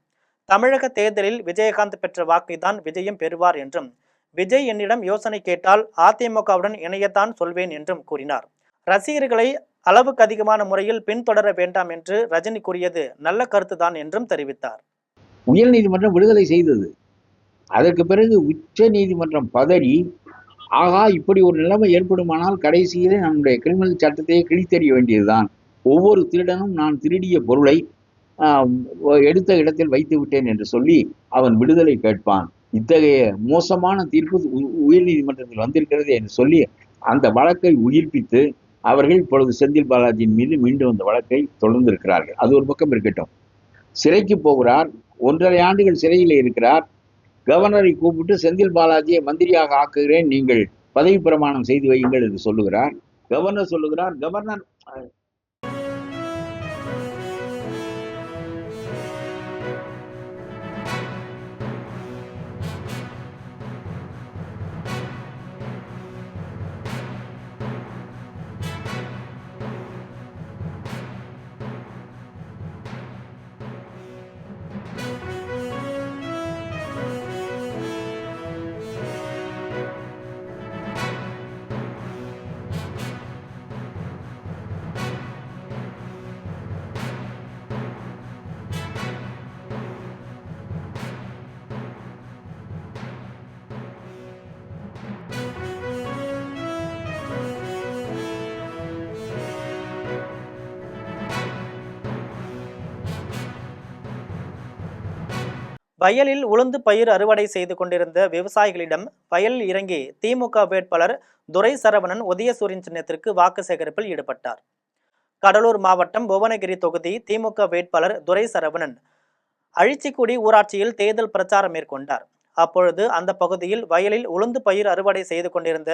தமிழக தேர்தலில் விஜயகாந்த் பெற்ற வாக்கைத்தான் விஜயும் பெறுவார் என்றும், விஜய் என்னிடம் யோசனை கேட்டால் அதிமுகவுடன் இணையத்தான் சொல்வேன் என்றும் கூறினார். ரசிகர்களை அளவுக்கு அதிகமான முறையில் பின்தொடர வேண்டாம் என்று ரஜினி கூறியது நல்ல கருத்துதான் என்றும் தெரிவித்தார். உயர்நீதிமன்றம் விடுதலை செய்தது. அதற்கு பிறகு உச்ச நீதிமன்றம் பதறி, ஆகா இப்படி ஒரு நிலைமை ஏற்படுமானால் கடைசியிலே நம்முடைய கிரிமினல் சட்டத்தையே கிழித்தெறிய வேண்டியதுதான். ஒவ்வொரு திருடனும் நான் திருடிய பொருளை எடுத்த இடத்தில் வைத்து விட்டேன் என்று சொல்லி அவன் விடுதலை கேட்பான். இத்தகைய மோசமான தீர்ப்பு உயர் நீதிமன்றத்தில் வந்திருக்கிறது என்று சொல்லி அந்த வழக்கை உயிர்ப்பித்து அவர்கள் இப்பொழுது செந்தில் பாலாஜியின் மீது மீண்டும் அந்த வழக்கை தொடர்ந்திருக்கிறார்கள். அது ஒரு பக்கம் இருக்கட்டும். சிறைக்கு போகிறார், 1.5 ஆண்டுகள் சிறையில் இருக்கிறார். கவர்னரை கூப்பிட்டு செந்தில் பாலாஜியை மந்திரியாக ஆக்குகிறேன், நீங்கள் பதவி பிரமாணம் செய்து வையுங்கள் என்று சொல்லுகிறார். கவர்னர் சொல்லுகிறார், கவர்னர் வயலில் உளுந்து பயிர் அறுவடை செய்து கொண்டிருந்த விவசாயிகளிடம் வயலில் இறங்கி திமுக வேட்பாளர் துரை சரவணன் உதயசூரியன் சின்னத்திற்கு வாக்கு சேகரிப்பில் ஈடுபட்டார். கடலூர் மாவட்டம் புவனகிரி தொகுதி திமுக வேட்பாளர் துரை சரவணன் அழிச்சிக்குடி ஊராட்சியில் தேர்தல் பிரச்சாரம் மேற்கொண்டார். அப்பொழுது அந்த பகுதியில் வயலில் உளுந்து பயிர் அறுவடை செய்து கொண்டிருந்த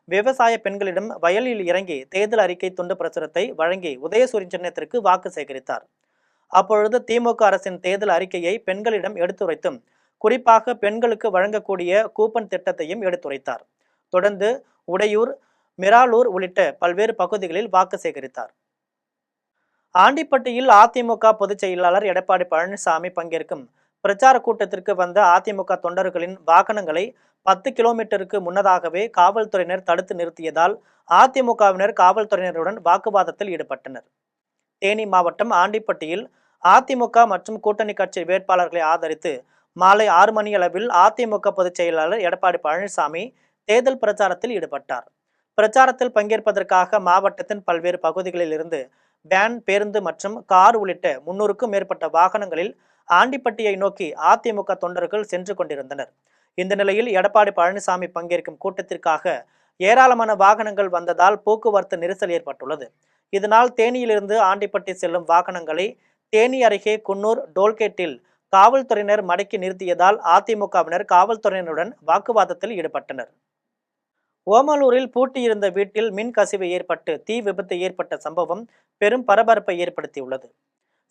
விவசாய பெண்களிடம் வயலில் இறங்கி தேர்தல் அறிக்கை துண்டு பிரசுரத்தை வழங்கி உதயசூரியன் சின்னத்திற்கு வாக்கு சேகரித்தார். அப்பொழுது திமுக அரசின் தேர்தல் அறிக்கையை பெண்களிடம் எடுத்துரைத்தும் குறிப்பாக பெண்களுக்கு வழங்கக்கூடிய கூப்பன் திட்டத்தையும் எடுத்துரைத்தார். தொடர்ந்து உடையூர், மிராலூர் உள்ளிட்ட பல்வேறு பகுதிகளில் வாக்கு சேகரித்தார். ஆண்டிப்பட்டியில் அதிமுக பொதுச் செயலாளர் எடப்பாடி பழனிசாமி பங்கேற்கும் பிரச்சார கூட்டத்திற்கு வந்த அதிமுக தொண்டர்களின் வாகனங்களை 10 கிலோமீட்டருக்கு முன்னதாகவே காவல்துறையினர் தடுத்து நிறுத்தியதால் அதிமுகவினர் காவல்துறையினருடன் வாக்குவாதத்தில் ஈடுபட்டனர். தேனி மாவட்டம் ஆண்டிப்பட்டியில் அதிமுக மற்றும் கூட்டணி கட்சி வேட்பாளர்களை ஆதரித்து மாலை 6 மணி அளவில் அதிமுக பொதுச் செயலாளர் எடப்பாடி பழனிசாமி தேர்தல் பிரச்சாரத்தில் ஈடுபட்டார். பிரச்சாரத்தில் பங்கேற்பதற்காக மாவட்டத்தின் பல்வேறு பகுதிகளில் இருந்து வேன், பேருந்து மற்றும் கார் உள்ளிட்ட 300க்கும் மேற்பட்ட வாகனங்களில் ஆண்டிப்பட்டியை நோக்கி அதிமுக தொண்டர்கள் சென்று கொண்டிருந்தனர். இந்த நிலையில் எடப்பாடி பழனிசாமி பங்கேற்கும் கூட்டத்திற்காக ஏராளமான வாகனங்கள் வந்ததால் போக்குவரத்து நெரிசல் ஏற்பட்டுள்ளது. இதனால் தேனியிலிருந்து ஆண்டிப்பட்டி செல்லும் வாகனங்களை தேனி அருகே குன்னூர் டோல்கேட்டில் காவல்துறையினர் மடக்கி நிறுத்தியதால் அதிமுகவினர் காவல்துறையினருடன் வாக்குவாதத்தில் ஈடுபட்டனர். ஓமலூரில் பூட்டியிருந்த வீட்டில் மின் கசிவு ஏற்பட்டு தீ விபத்து ஏற்பட்ட சம்பவம் பெரும் பரபரப்பை ஏற்படுத்தியுள்ளது.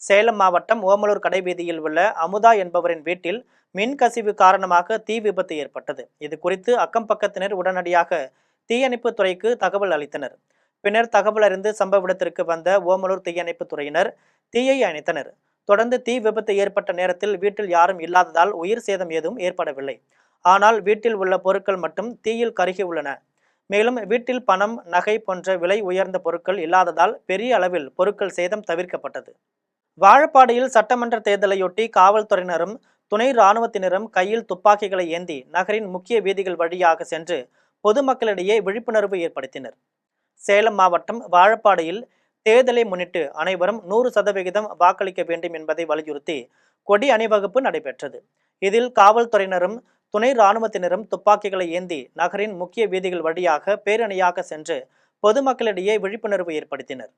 சேலம் மாவட்டம் ஓமலூர் கடைவீதியில் உள்ள அமுதா என்பவரின் வீட்டில் மின் கசிவு காரணமாக தீ விபத்து ஏற்பட்டது. இது குறித்து அக்கம் பக்கத்தினர் உடனடியாக தீயணைப்பு துறைக்கு தகவல் அளித்தனர். பின்னர் தகவல் அறிந்து சம்பவ இடத்திற்கு வந்த ஓமலூர் தீயணைப்பு துறையினர் தீயை அணைத்தனர். தொடர்ந்து தீ விபத்து ஏற்பட்ட நேரத்தில் வீட்டில் யாரும் இல்லாததால் உயிர் சேதம் ஏதும் ஏற்படவில்லை. ஆனால் வீட்டில் உள்ள பொருட்கள் மட்டும் தீயில் கருகியுள்ளன. மேலும் வீட்டில் பணம், நகை போன்ற விலை உயர்ந்த பொருட்கள் இல்லாததால் பெரிய அளவில் பொருட்கள் சேதம் தவிர்க்கப்பட்டது. வாழப்பாடியில் சட்டமன்ற தேர்தலையொட்டி காவல்துறையினரும் துணை இராணுவத்தினரும் கையில் துப்பாக்கிகளை ஏந்தி நகரின் முக்கிய வீதிகள் வழியாக சென்று பொதுமக்களிடையே விழிப்புணர்வு ஏற்படுத்தினர். சேலம் மாவட்டம் வாழப்பாடியில் தேர்தலை முன்னிட்டு அனைவரும் 100% வாக்களிக்க வேண்டும் என்பதை வலியுறுத்தி கொடி அணிவகுப்பு நடைபெற்றது. இதில் காவல்துறையினரும் துணை இராணுவத்தினரும் துப்பாக்கிகளை ஏந்தி நகரின் முக்கிய வீதிகள் வழியாக பேரணியாக சென்று பொதுமக்களிடையே விழிப்புணர்வு ஏற்படுத்தினர்.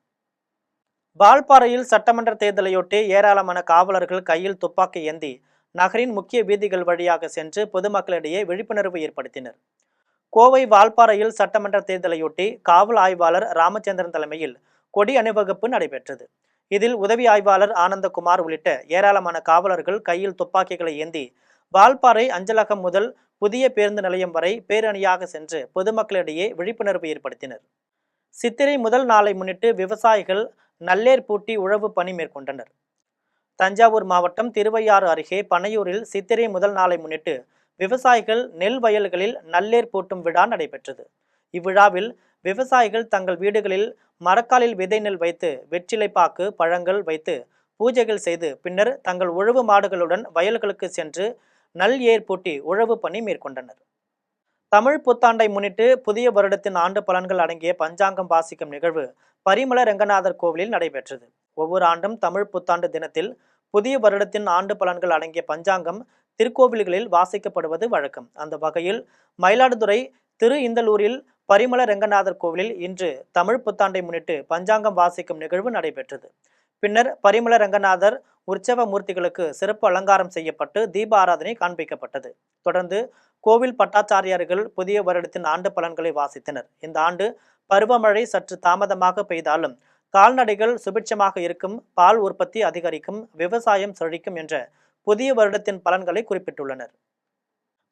வால்பாறையில் சட்டமன்ற தேர்தலையொட்டி ஏராளமான காவலர்கள் கையில் துப்பாக்கி ஏந்தி நகரின் முக்கிய வீதிகள் வழியாக சென்று பொதுமக்களிடையே விழிப்புணர்வு ஏற்படுத்தினர். கோவை வால்பாறையில் சட்டமன்ற தேர்தலையொட்டி காவல் ஆய்வாளர் ராமச்சந்திரன் தலைமையில் கொடி அணிவகுப்பு நடைபெற்றது. இதில் உதவி ஆய்வாளர் ஆனந்தகுமார் உள்ளிட்ட ஏராளமான காவலர்கள் கையில் துப்பாக்கிகளை ஏந்தி வால்பாறை அஞ்சலகம் முதல் புதிய பேருந்து நிலையம் வரை பேரணியாக சென்று பொதுமக்களிடையே விழிப்புணர்வு ஏற்படுத்தினர். சித்திரை முதல் நாளை முன்னிட்டு விவசாயிகள் நல்லேர் பூட்டி உழவு பணி மேற்கொண்டனர். தஞ்சாவூர் மாவட்டம் திருவையாறு அருகே பனையூரில் சித்திரை முதல் நாளை முன்னிட்டு விவசாயிகள் நெல் வயல்களில் நல்லேர் பூட்டும் விழா நடைபெற்றது. இவ்விழாவில் விவசாயிகள் தங்கள் வீடுகளில் மரக்காலில் விதை நெல் வைத்து வெற்றிலை பாக்கு, பழங்கள் வைத்து பூஜைகள் செய்து பின்னர் தங்கள் உழவு மாடுகளுடன் வயல்களுக்கு சென்று நல் ஏர் பூட்டி உழவு பணி மேற்கொண்டனர். தமிழ் புத்தாண்டை முன்னிட்டு புதிய வருடத்தின் ஆண்டு பலன்கள் அடங்கிய பஞ்சாங்கம் வாசிக்கும் நிகழ்வு பரிமள ரங்கநாதர் கோவிலில் நடைபெற்றது. ஒவ்வொரு ஆண்டும் தமிழ் புத்தாண்டு தினத்தில் புதிய வருடத்தின் ஆண்டு பலன்கள் அடங்கிய பஞ்சாங்கம் திருக்கோவில்களில் வாசிக்கப்படுவது வழக்கம். அந்த வகையில் மயிலாடுதுறை திரு இந்தலூரில் பரிமள ரங்கநாதர் கோவிலில் இன்று தமிழ் புத்தாண்டை முன்னிட்டு பஞ்சாங்கம் வாசிக்கும் நிகழ்வு நடைபெற்றது. பின்னர் பரிமள ரங்கநாதர் உற்சவ மூர்த்திகளுக்கு சிறப்பு அலங்காரம் செய்யப்பட்டு தீப ஆராதனை காண்பிக்கப்பட்டது. தொடர்ந்து கோவில் பட்டாச்சாரியார்கள் புதிய வருடத்தின் ஆண்டு பலன்களை வாசித்தனர். இந்த ஆண்டு பருவமழை சற்று தாமதமாக பெய்தாலும் கால்நடைகள் சுபிட்சமாக இருக்கும், பால் உற்பத்தி அதிகரிக்கும், விவசாயம் செழிக்கும் என்ற புதிய வருடத்தின் பலன்களை குறிப்பிட்டுள்ளனர்.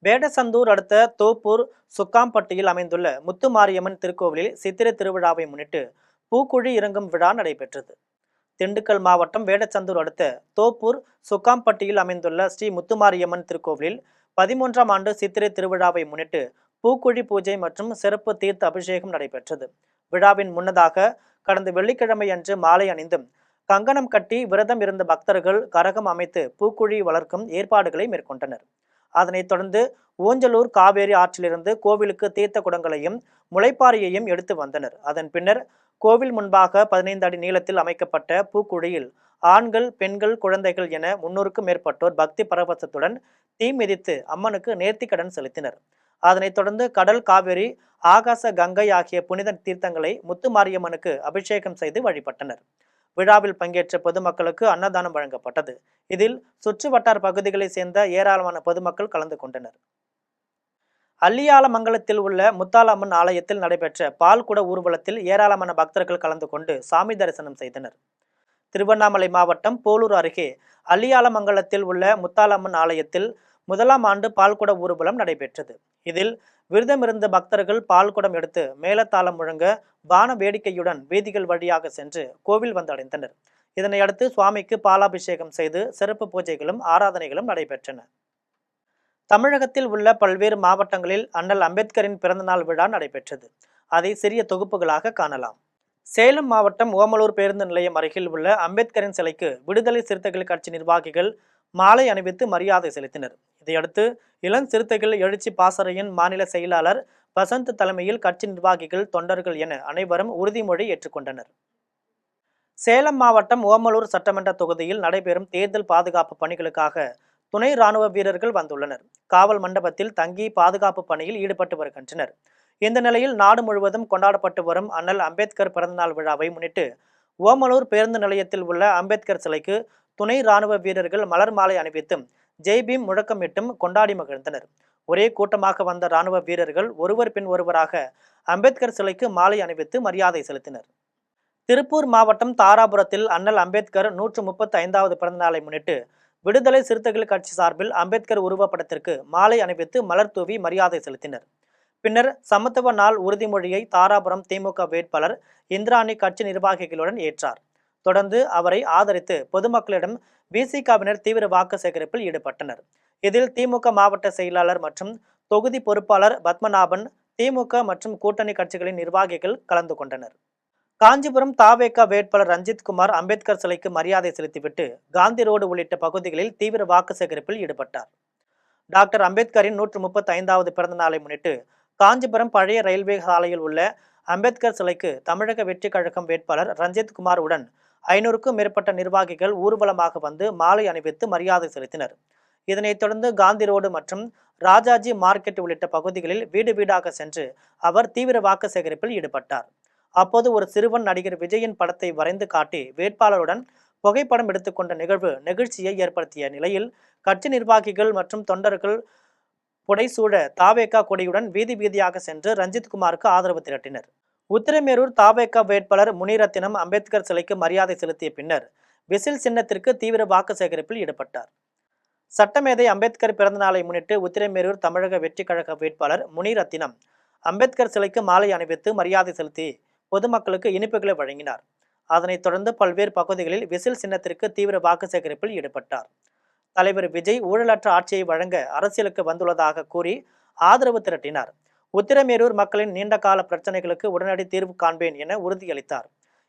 வேடசந்தூர் அடுத்த தோப்பூர் சுக்காம்பட்டியில் அமைந்துள்ள முத்துமாரியம்மன் திருக்கோவிலில் சித்திரை திருவிழாவை முன்னிட்டு பூக்குழி இறங்கும் விழா நடைபெற்றது. திண்டுக்கல் மாவட்டம் வேடச்சந்தூர் அடுத்த தோப்பூர் சுக்காம்பட்டியில் அமைந்துள்ள ஸ்ரீ முத்துமாரியம்மன் திருக்கோவிலில் 13ஆம் ஆண்டு சித்திரை திருவிழாவை முன்னிட்டு பூக்குழி பூஜை மற்றும் சிறப்பு தீர்த்த அபிஷேகம் நடைபெற்றது. விழாவின் முன்னதாக கடந்த வெள்ளிக்கிழமை அன்று மாலை அணிந்தும் கங்கணம் கட்டி விரதம் இருந்த பக்தர்கள் கரகம் அமைத்து பூக்குழி வளர்க்கும் ஏற்பாடுகளை மேற்கொண்டனர். அதனைத் தொடர்ந்து ஊஞ்சலூர் காவேரி ஆற்றிலிருந்து கோவிலுக்கு தீர்த்த குடங்களையும் முளைப்பாரியையும் எடுத்து வந்தனர். அதன் பின்னர் கோவில் முன்பாக 15 அடி நீளத்தில் அமைக்கப்பட்ட பூக்குழியில் ஆண்கள், பெண்கள், குழந்தைகள் என 300க்கும் மேற்பட்டோர் பக்தி பரவசத்துடன் தீ மிதித்து அம்மனுக்கு நேர்த்திக்கடன் செலுத்தினர். அதனைத் தொடர்ந்து கடல், காவிரி, ஆகாச கங்கை ஆகிய புனித தீர்த்தங்களை முத்துமாரியம்மனுக்கு அபிஷேகம் செய்து வழிபட்டனர். விழாவில் பங்கேற்ற பொதுமக்களுக்கு அன்னதானம் வழங்கப்பட்டது. இதில் சுற்று வட்டார பகுதிகளைச் சேர்ந்த ஏராளமான பொதுமக்கள் கலந்து கொண்டனர். அள்ளியாலமங்கலத்தில் உள்ள முத்தாலம்மன் ஆலயத்தில் நடைபெற்ற பால்குட ஊர்வலத்தில் ஏராளமான பக்தர்கள் கலந்து கொண்டு சாமி தரிசனம் செய்தனர். திருவண்ணாமலை மாவட்டம் போலூர் அருகே அள்ளியாலமங்கலத்தில் உள்ள முத்தாலம்மன் ஆலயத்தில் 1ஆம் ஆண்டு பால்குட ஊர்வலம் நடைபெற்றது. இதில் விரதமிருந்த பக்தர்கள் பால்குடம் எடுத்து மேலத்தாளம் முழங்க வான வேடிக்கையுடன் வீதிகள் வழியாக சென்று கோவில் வந்தடைந்தனர். இதனையடுத்து சுவாமிக்கு பாலாபிஷேகம் செய்து சிறப்பு பூஜைகளும் ஆராதனைகளும் நடைபெற்றன. தமிழகத்தில் உள்ள பல்வேறு மாவட்டங்களில் அண்ணல் அம்பேத்கரின் பிறந்தநாள் விழா நடைபெற்றது. அதை சிறிய தொகுப்புகளாக காணலாம். சேலம் மாவட்டம் ஓமலூர் பேருந்து நிலையம் அருகில் உள்ள அம்பேத்கரின் சிலைக்கு விடுதலை சிறுத்தைகள் கட்சி நிர்வாகிகள் மாலை அணிவித்து மரியாதை செலுத்தினர். இதையடுத்து இளம் சிறுத்தைகள் எழுச்சி பாசறையின் மாநில செயலாளர் வசந்த் தலைமையில் கட்சி நிர்வாகிகள், தொண்டர்கள் என அனைவரும் உறுதிமொழி ஏற்றுக்கொண்டனர். சேலம் மாவட்டம் ஓமலூர் சட்டமன்ற தொகுதியில் நடைபெறும் தேர்தல் பாதுகாப்பு பணிகளுக்காக துணை ராணுவ வீரர்கள் வந்துள்ளனர். காவல் மண்டபத்தில் தங்கி பாதுகாப்பு பணியில் ஈடுபட்டு வருகின்றனர். இந்த நிலையில் நாடு முழுவதும் கொண்டாடப்பட்டு வரும் அண்ணல் அம்பேத்கர் பிறந்தநாள் விழாவை முன்னிட்டு ஓமலூர் பேருந்து நிலையத்தில் உள்ள அம்பேத்கர் சிலைக்கு துணை ராணுவ வீரர்கள் மலர் மாலை அணிவித்தும் ஜெய்பீம் முழக்கமிட்டும் கொண்டாடி மகிழ்ந்தனர். ஒரே கூட்டமாக வந்த ராணுவ வீரர்கள் ஒருவர் பின் ஒருவராக அம்பேத்கர் சிலைக்கு மாலை அணிவித்து மரியாதை செலுத்தினர். திருப்பூர் மாவட்டம் தாராபுரத்தில் அண்ணல் அம்பேத்கர் 135வது பிறந்தநாளை முன்னிட்டு விடுதலை சிறுத்தைகள் கட்சி சார்பில் அம்பேத்கர் உருவப்படத்திற்கு மாலை அணிவித்து மலர் தூவி மரியாதை செலுத்தினர். பின்னர் சமத்துவ நாள் உறுதிமொழியை தாராபுரம் திமுக வேட்பாளர் இந்திராணி கட்சி நிர்வாகிகளுடன் ஏற்றார். தொடர்ந்து அவரை ஆதரித்து பொதுமக்களிடம் விசிகவினர் தீவிர வாக்கு சேகரிப்பில் ஈடுபட்டனர். இதில் திமுக மாவட்ட செயலாளர் மற்றும் தொகுதி பொறுப்பாளர் பத்மநாபன், திமுக மற்றும் கூட்டணி கட்சிகளின் நிர்வாகிகள் கலந்து கொண்டனர். காஞ்சிபுரம் தாவேக வேட்பாளர் ரஞ்சித் குமார் அம்பேத்கர் சிலைக்கு மரியாதை செலுத்திவிட்டு காந்தி ரோடு உள்ளிட்ட பகுதிகளில் தீவிர வாக்கு சேகரிப்பில் ஈடுபட்டார். டாக்டர் அம்பேத்கரின் 135வது பிறந்த நாளை முன்னிட்டு காஞ்சிபுரம் பழைய ரயில்வே சாலையில் உள்ள அம்பேத்கர் சிலைக்கு தமிழக வெற்றி கழகம் வேட்பாளர் ரஞ்சித் குமார் உடன் 500க்கும் மேற்பட்ட நிர்வாகிகள் ஊர்வலமாக வந்து மாலை அணிவித்து மரியாதை செலுத்தினர். இதனைத் தொடர்ந்து காந்தி ரோடு மற்றும் ராஜாஜி மார்க்கெட் உள்ளிட்ட பகுதிகளில் வீடு வீடாக சென்று அவர் தீவிர வாக்கு சேகரிப்பில் ஈடுபட்டார். அப்போது ஒரு சிறுவன் நடிகர் விஜயின் படத்தை வரைந்து காட்டி வேட்பாளருடன் புகைப்படம் எடுத்துக்கொண்ட நிகழ்வு நெகிழ்ச்சியை ஏற்படுத்திய நிலையில் கட்சி நிர்வாகிகள் மற்றும் தொண்டர்கள் புடைசூழ தாவேகா கொடியுடன் வீதி வீதியாக சென்று ரஞ்சித் குமாருக்கு ஆதரவு திரட்டினர். உத்திரமேரூர் தாவேகா வேட்பாளர் முனிரத்தினம் அம்பேத்கர் சிலைக்கு மரியாதை செலுத்திய பின்னர் விசில் சின்னத்திற்கு தீவிர வாக்கு சேகரிப்பில் ஈடுபட்டார். சட்டமேதை அம்பேத்கர் பிறந்தநாளை முன்னிட்டு உத்திரமேரூர் தமிழக வெற்றி கழக வேட்பாளர் முனிரத்தினம் அம்பேத்கர் சிலைக்கு மாலை அணிவித்து மரியாதை செலுத்தி பொதுமக்களுக்கு இனிப்புகளை வழங்கினார். அதனைத் தொடர்ந்து பல்வேறு பகுதிகளில் விசில் சின்னத்திற்கு தீவிர வாக்கு சேகரிப்பில் ஈடுபட்டார். தலைவர் விஜய் ஊழலற்ற ஆட்சியை வழங்க அரசியலுக்கு வந்துள்ளதாக கூறி ஆதரவு திரட்டினார். உத்திரமேரூர் மக்களின் நீண்டகால பிரச்சனைகளுக்கு உடனடி தீர்வு காண்பேன் என உறுதியளித்தார்.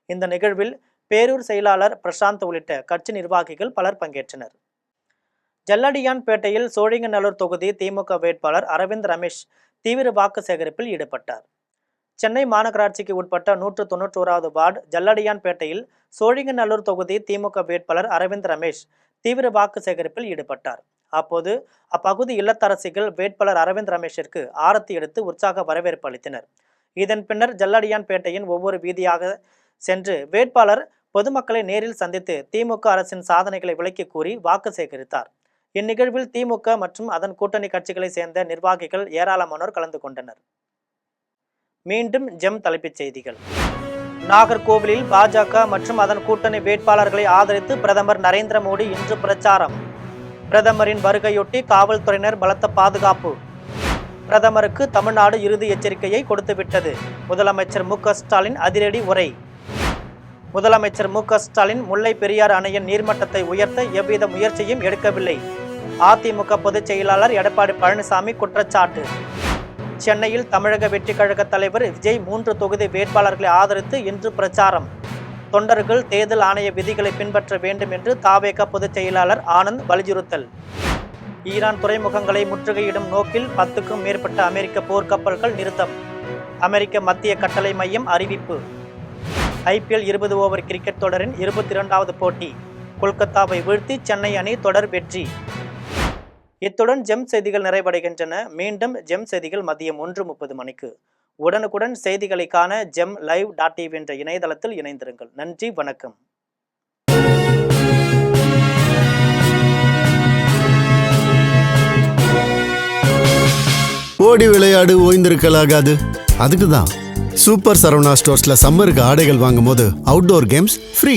இந்த நிகழ்வில் பேரூர் செயலாளர் பிரசாந்த் உள்ளிட்ட கட்சி நிர்வாகிகள் பலர் பங்கேற்றனர். ஜல்லடியான்பேட்டையில் சோழிங்கநல்லூர் தொகுதி திமுக வேட்பாளர் அரவிந்த் ரமேஷ் தீவிர வாக்கு சேகரிப்பில் ஈடுபட்டார். சென்னை மாநகராட்சிக்கு உட்பட்ட 191வது வார்டு ஜல்லடியான்பேட்டையில் சோழிங்கநல்லூர் தொகுதி திமுக வேட்பாளர் அரவிந்த் ரமேஷ் தீவிர வாக்கு சேகரிப்பில் ஈடுபட்டார். அப்போது அப்பகுதி இல்லத்தரசிகள் வேட்பாளர் அரவிந்த் ரமேஷிற்கு ஆரத்தி எடுத்து உற்சாக வரவேற்பு அளித்தனர். இதன் பின்னர் ஜல்லடியான்பேட்டையின் ஒவ்வொரு வீதியாக சென்று வேட்பாளர் பொதுமக்களை நேரில் சந்தித்து திமுக அரசின் சாதனைகளை விளக்கி கூறி வாக்கு சேகரித்தார். இந்நிகழ்வில் திமுக மற்றும் அதன் கூட்டணி கட்சிகளை சேர்ந்த நிர்வாகிகள் ஏராளமானோர் கலந்து கொண்டனர். மீண்டும் ஜெம் தலைப்புச் செய்திகள். நாகர்கோவிலில் பாஜக மற்றும் அதன் கூட்டணி வேட்பாளர்களை ஆதரித்து பிரதமர் நரேந்திர மோடி இன்று பிரச்சாரம். பிரதமரின் வருகையொட்டி காவல்துறையினர் பலத்த பாதுகாப்பு. பிரதமருக்கு தமிழ்நாடு இறுதி எச்சரிக்கையை கொடுத்துவிட்டது. முதலமைச்சர் மு க ஸ்டாலின் அதிரடி உரை. முதலமைச்சர் மு க ஸ்டாலின் முல்லை பெரியாறு அணையின் நீர்மட்டத்தை உயர்த்த எவ்வித முயற்சியும் எடுக்கவில்லை. அதிமுக பொதுச் செயலாளர் எடப்பாடி பழனிசாமி குற்றச்சாட்டு. சென்னையில் தமிழக வெற்றிக் கழக தலைவர் விஜய் 3 தொகுதி வேட்பாளர்களை ஆதரித்து இன்று பிரச்சாரம். தொண்டர்கள் தேர்தல் ஆணைய விதிகளை பின்பற்ற வேண்டும் என்று தாவேக பொதுச் செயலாளர் ஆனந்த் வலியுறுத்தல். ஈரான் துறைமுகங்களை முற்றுகையிடும் நோக்கில் 10க்கும் மேற்பட்ட அமெரிக்க போர்க்கப்பல்கள் நிறுத்தம். அமெரிக்க மத்திய கட்டளை மையம் அறிவிப்பு. IPL 20 ஓவர் கிரிக்கெட் தொடரின் 22வது போட்டி கொல்கத்தாவை வீழ்த்தி சென்னை அணி தொடர் வெற்றி. இத்துடன் ஜெம் செய்திகள் நிறைவடைகின்றன. மீண்டும் ஜெம் செய்திகள் மதியம் 1:30 மணிக்கு. உடனுக்குடன் செய்திகளை காண gemlive.tv என்ற இணையதளத்தில் இணைந்திருங்கள். நன்றி, வணக்கம். ஓடி விளையாடு ஓய்ந்திருக்கலாகாது. அதுக்கு தான் சூப்பர் சரவணா ஸ்டோர்ஸ்ல சம்மருக்கு ஆடைகள் வாங்கும் போது அவுட்டோர் கேம்ஸ் ஃப்ரீ.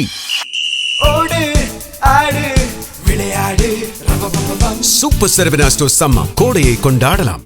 ஓடு ஆடு விளையாடு சூப்பர் சரவணா ஸ்டோர்ஸ் சம்மர் கோடையை கொண்டாடலாம்.